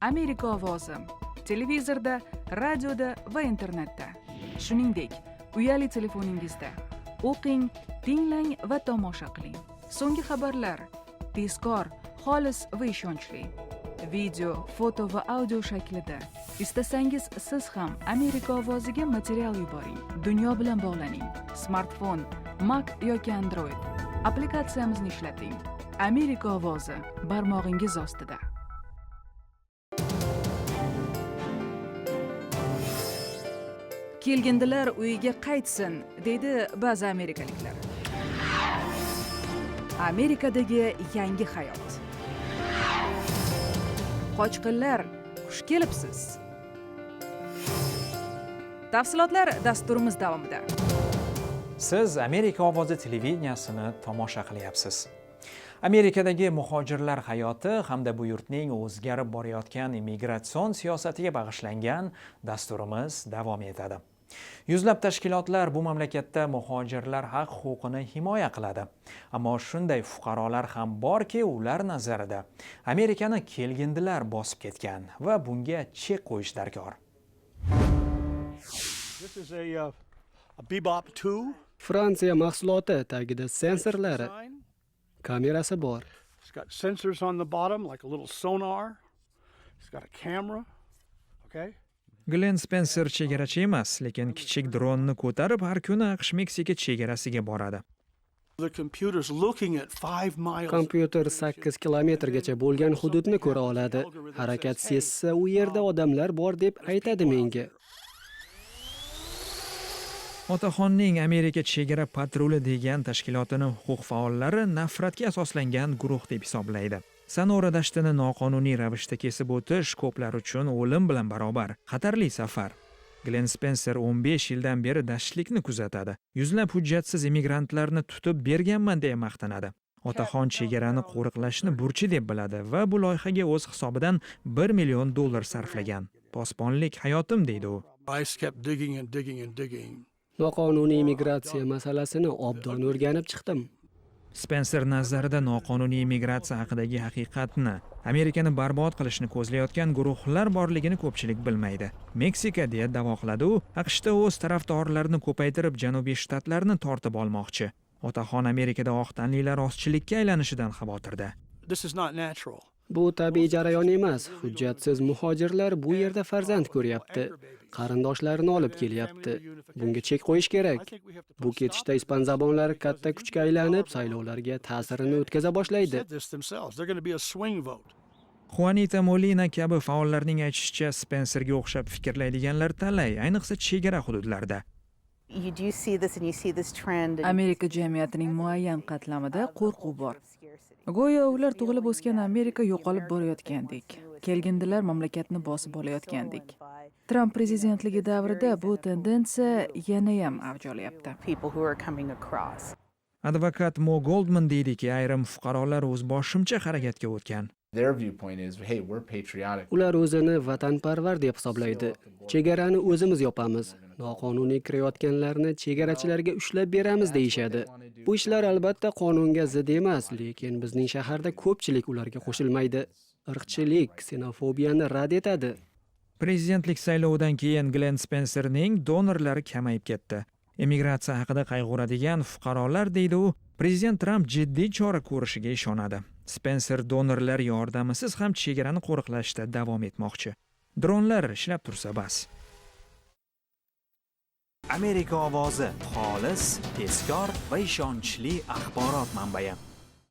Amerika ovozi. Televizorda, radioda va internetda. Shuningdek, uyali telefoningizda. O'qing, tinglang va tomosha qiling. So'nggi xabarlar tezkor, xolis va ishonchli. Video, foto va audio shaklida. Istasangiz siz ham Amerika ovoziga material yuboring. Dunyo bilan bog'laning. Smartfon, Mac yoki Android. Applikatsiyamizni ishlating. Amerika ovozi barmog'ingiz ostida. Kelgindilar uyiga qaytsin, deydi ba'zi amerikaliklar. Amerikadagi yangi hayot. Qochqinlar, xush kelibsiz. Tafsilotlar dasturimiz davomida. Siz Amerika ovozi televideniyasini tomosha qilyapsiz. Amerikadagi muhojirlar hayoti hamda bu yurtning o'zgarib borayotgan immigratsion siyosatiga bag'ishlangan dasturimiz davom etadi. Yuzlab tashkilotlar bu mamlakatda muhojirlar haq-huquqini himoya qiladi. Ammo shunday fuqarolar ham borki, ular nazarida Amerikani kelgindilar bosib ketgan va bunga chek qo'yish darkor. This is a Bebop 2. Fransiya mahsuloti tagida sensorlari, kamerasi bor. It's got sensors on the bottom like a little sonar. It's got a camera. Okay? Glenn Spencer chegarachi emas, lekin kichik dronni ko'tarib har kuni AQSh Meksika chegarasiga boradi. The computer's looking at 5 miles. Kompyuter 8 kilometrgacha bo'lgan hududni ko'ra oladi. Harakat sezsa, u yerda odamlar bor deb aytadi menga. Otaxonning Amerika chegara patruli degan tashkilotining huquq faollari nafratga asoslangan guruh deb hisoblaydi. Sonora dashtini noqonuniy ravishda kesib o'tish ko'plar uchun o'lim bilan barobar xatarli safar. Glenn Spencer 15 yildan beri dashtlikni kuzatadi. Yuzlab hujjatsiz immigrantlarni tutib berganman deya maqtanadi. Otaxon chegarani qo'riqlashni burchi deb biladi va bu loyihaga o'z hisobidan $1 million sarflagan. Posbonlik hayotim deydi u. I kept digging and digging and digging. Noqonuniy immigratsiya masalasini obdon o'rganib chiqdim. Spencer nazarida noqonuniy immigratsiya haqidagi haqiqatni, Amerikani barbod qilishni ko'zlayotgan guruhlar borligini ko'pchilik bilmaydi. Meksika deya da'vo qiladi u, AQShda o'z tarafdorlarini ko'paytirib Janubiy shtatlarni tortib olmoqchi. Otaxon Amerikada oq tanlilar ozchilikka aylanishidan xavotirda. This is not natural. Bu tabiiy jarayon emas. Hujjatsiz muhojirlar bu yerda farzand ko'ryapti. Qarindoshlarini olib kelyapti. Bunga chek qo'yish kerak. Bu ketishda ispan zabonlari katta kuchga aylanib, saylovlarga ta'sirini o'tkaza boshlaydi. Juanita Molina kabi faollarning aytishicha, Spencerga o'xshab fikrlaydiganlar talay, ayniqsa chegara hududlarda. Amerika jamiyatining muayyan qatlamida qo'rquv bor. Go'yo ular tug'ilib o'sgan Amerika yo'qolib borayotgandek. Kelgindilar mamlakatni bosib olayotgandek. Trump prezidentligi davrida bu tendensiya yana ham avj olyapti. Advokat Mo Goldman deydiki, ayrim fuqarolar o'zboshimcha harakatga o'tgan. Ular o'zini vatanparvar deb hisoblaydi. Chegarani o'zimiz yopamiz. Noqonuniy kirayotganlarni chegarachilarga ushlab beramiz deyishadi. Bu ishlar albatta qonunga zid emas, lekin bizning shaharda ko'pchilik ularga qo'shilmaydi. Irqchilik, ksenofobiyani rad etadi. Prezidentlik saylovidan keyin Glenn Spencerning donorlari kamayib ketdi. Immigratsiya haqida qayg'uradigan fuqarolar deydi u, Prezident Trump jiddiy chora ko'rishiga ishonadi. Spencer donorlar yordamisiz ham chegarani qo'riqlashda davom etmoqchi. Dronlar ishlab tursa bas. Amerika ovozi xolis, tezkor va ishonchli axborot manbai.